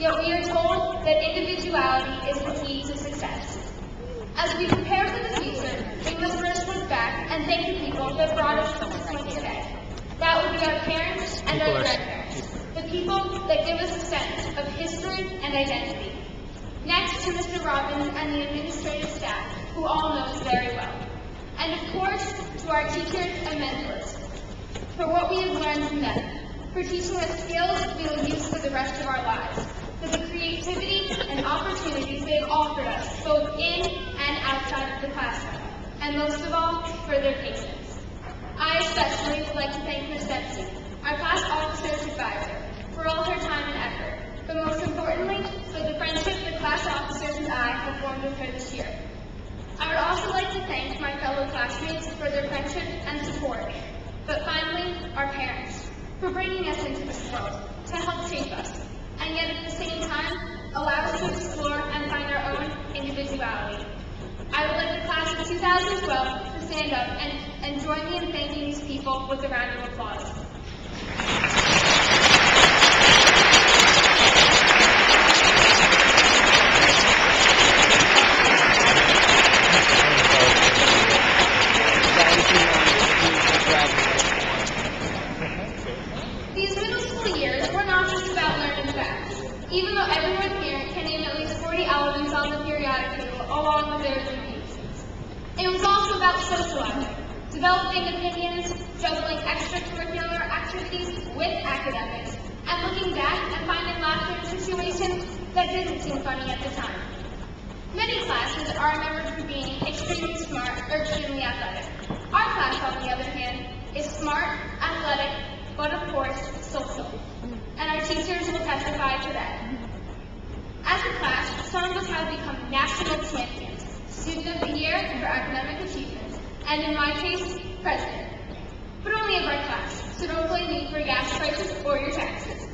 yet we are told that individuality is the key to success. As we prepare for the future, we must first look back and thank the people that brought us to this point today. That would be our parents and our grandparents, the people that give us a sense of history and identity. Next to Mr. Robbins and the administrative staff, who all know us very well. And of course, to our teachers and mentors, for what we have learned from them, for teaching us skills we will use for the rest of our lives, for the creativity and opportunities they have offered us, both in and outside of the classroom, and most of all, for their patience. I especially would like to thank Ms. Dempsey, our class officer's advisor, for all her time and effort, but most importantly, for the friendship the class officers and I have formed with her this year. I would also like to thank my fellow classmates for their friendship and support, but finally, our parents, for bringing us into this world to help shape us, and yet at the same time, allow us to explore and find our own individuality. I would like the class of 2012 to stand up and join me in thanking these people with a round of applause. These middle school years were not just about learning facts, even though everyone here can name at least 40 elements on the periodic table along with their abbreviations. It was also about socializing, developing opinions, juggling extracurricular activities with academics, and looking back and finding laughter in situations that didn't seem funny at the time. Many classes are remembered for being extremely smart or extremely athletic. Our class, on the other hand, is smart, athletic, but of course, social. And our teachers will testify to that. As a class, some of us have become national champions, Student of the Year for academic achievements, and in my case, President. But only of our class, so don't blame me for gas prices or your taxes.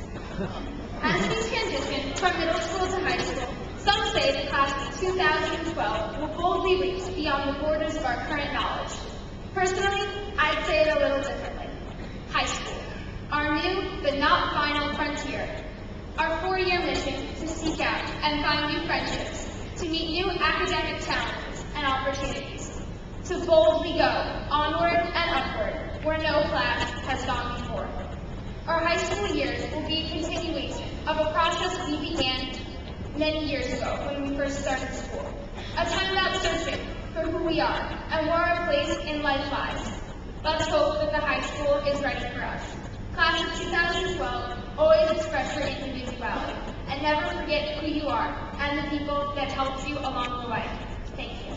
As we transition from middle school to high school, some say the class of 2012 will boldly reach beyond the borders of our current knowledge. Personally, I'd say it a little differently. High school, our new but not final frontier. Our 4-year mission to seek out and find new friendships, to meet new academic challenges and opportunities, to boldly go onward and upward where no class has gone before. Our high school years will be a continuation of a process we began many years ago when we first started school, a time about searching for who we are and where our place in life lies. Let's hope that the high school is ready for us. Class of 2012, always express your individuality, and never forget who you are and the people that helped you along the way. Thank you.